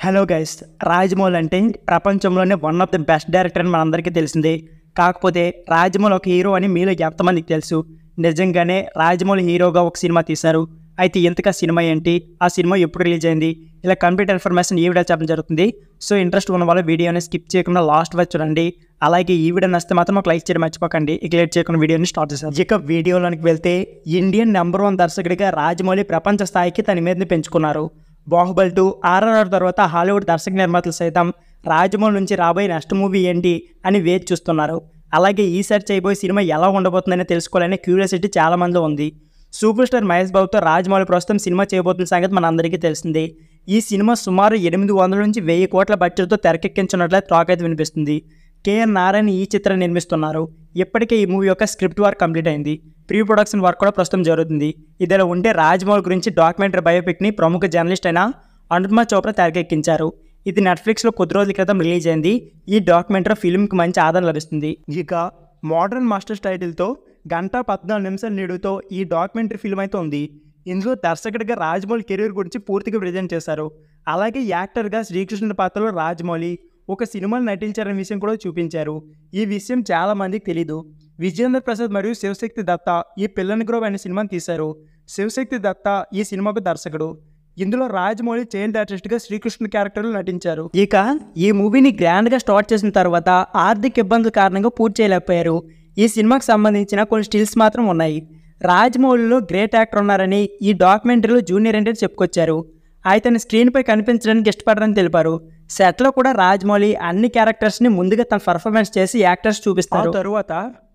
Hello guys, Rajamouli అంటే ప్రపంచంలోనే one of the best director అని మనందరికీ తెలిసిందే. కాకపోతే రాజమౌళి ఒక హీరో అని మీలో ఎంతమందికి తెలుసు? నిజంగానే రాజమౌళి హీరోగా ఒక సినిమా తీశారు. అయితే ఇంతగా సినిమా ఏంటి, ఆ సినిమా ఎప్పుడు రిలీజ్ అయింది, ఇలా కంప్లీట్ ఇన్ఫర్మేషన్ ఈ వీడియో చెప్పడం జరుగుతుంది. సో ఇంట్రెస్ట్ ఉన్న వాళ్ళు వీడియోని స్కిప్ చేయకుండా లాస్ట్ వరకు చూడండి. అలాగే ఈ వీడియో నచ్చితే మాత్రం ఒక లైక్ చేయడం మర్చిపోకండి. ఇక లేట్ చేయకుండా వీడియోని స్టార్ట్ చేశారు. ఇక వీడియోలోనికి వెళ్తే ఇండియన్ నెంబర్ 1 దర్శకుడిగా రాజమౌళి ప్రపంచ స్థాయికి తన మీదని పెంచుకున్నారు. బాహుబలి 2, RRR తర్వాత హాలీవుడ్ దర్శక నిర్మాతలు సైతం రాజమౌళి నుంచి రాబోయే నెక్స్ట్ మూవీ ఏంటి అని వేచి చూస్తున్నారు. అలాగే ఈసారి చేయబోయే సినిమా ఎలా ఉండబోతుందని తెలుసుకోవాలనే క్యూరియాసిటీ చాలా మందిలో ఉంది. సూపర్ స్టార్ మహేష్ బాబుతో రాజమౌళి ప్రస్తుతం సినిమా చేయబోతున్న సంగతి మనందరికీ తెలిసిందే. ఈ సినిమా సుమారు 800 నుంచి 1000 కోట్ల బడ్జెట్తో తెరకెక్కించినట్లే టాక్ అయితే వినిపిస్తుంది. KN నారాయణ ఈ చిత్రం నిర్మిస్తున్నారు. ఇప్పటికే ఈ మూవీ యొక్క స్క్రిప్ట్ వర్క్ కంప్లీట్ అయింది. ప్రీ ప్రొడక్షన్ వర్క్ కూడా ప్రస్తుతం జరుగుతుంది. ఇదిలా ఉంటే రాజమౌళి గురించి డాక్యుమెంటరీ బయోపిక్ని ప్రముఖ జర్నలిస్ట్ అయిన అనుపమ చోప్రా తెరకెక్కించారు. ఇది నెట్ఫ్లిక్స్లో కొద్ది రోజుల క్రితం రిలీజ్ అయింది. ఈ డాక్యుమెంటరీ ఫిల్మ్కి మంచి ఆదరణ లభిస్తుంది. ఇక మోడర్న్ మాస్టర్స్ టైటిల్తో 1:14 నిడుతో ఈ డాక్యుమెంటరీ ఫిల్మ్ అయితే ఉంది. ఇందులో దర్శకుడిగా రాజమౌళి కెరీర్ గురించి పూర్తిగా ప్రజెంట్ చేశారు. అలాగే యాక్టర్గా శ్రీకృష్ణుడి పాత్రలో రాజమౌళి ఒక సినిమాలో నటించారనే విషయం కూడా చూపించారు. ఈ విషయం చాలా మందికి తెలీదు. విజయేంద్ర ప్రసాద్ మరియు శివశక్తి దత్త ఈ పిల్లని గ్రోవ్ అనే సినిమాని తీశారు. శివశక్తి దత్త ఈ సినిమాకు దర్శకుడు. ఇందులో రాజమౌళి చైల్డ్ ఆర్టిస్ట్గా శ్రీకృష్ణుడి క్యారెక్టర్లో నటించారు. ఇక ఈ మూవీని గ్రాండ్గా స్టార్ట్ చేసిన తర్వాత ఆర్థిక ఇబ్బందుల కారణంగా పూర్తి చేయలేకపోయారు. ఈ సినిమాకి సంబంధించిన కొన్ని స్టిల్స్ మాత్రం ఉన్నాయి. రాజమౌళిలో గ్రేట్ యాక్టర్ ఉన్నారని ఈ డాక్యుమెంటరీలో జూనియర్ ఎన్టీఆర్ చెప్పుకొచ్చారు. ఆయన స్క్రీన్పై కనిపించడానికి ఇష్టపడరని తెలిపారు. సెట్లో కూడా రాజమౌళి అన్ని క్యారెక్టర్స్ని ముందుగా తన పర్ఫార్మెన్స్ చేసి యాక్టర్స్ చూపిస్తారు. తరువాత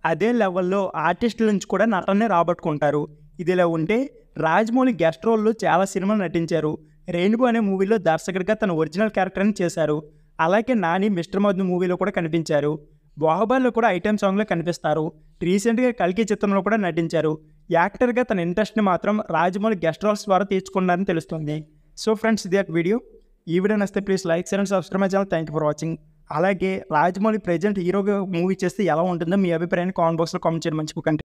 అదే లెవెల్లో ఆర్టిస్టుల నుంచి కూడా నటనే రాబట్టుకుంటారు. ఇదిలా ఉంటే రాజమౌళి గెస్ట్ రోల్లో చాలా సినిమాలు నటించారు. రెయిన్బో అనే మూవీలో దర్శకుడిగా తన ఒరిజినల్ క్యారెక్టర్ని చేశారు. అలాగే నాని మిస్టర్ మధు మూవీలో కూడా కనిపించారు. బాహుబలిలో కూడా ఐటెం సాంగ్లో కనిపిస్తారు. రీసెంట్గా కల్కి చిత్రంలో కూడా నటించారు. యాక్టర్గా తన ఇంట్రెస్ట్ని మాత్రం రాజమౌళి గెస్ట్ రోల్స్ ద్వారా తీర్చుకున్నారని తెలుస్తుంది. సో ఫ్రెండ్స్, ఇది వీడియో. ఈ వీడియో నచ్చితే please like, share and subscribe my channel. Thank you for watching. అలాగే రాజమౌళి ప్రెజెంట్ హీరోగా మూవీ చేస్తే ఎలా ఉంటుందో మీ అభిప్రాయాన్ని కామెంట్ బాక్స్లో కామెంట్ చేయడం మర్చిపోకండి.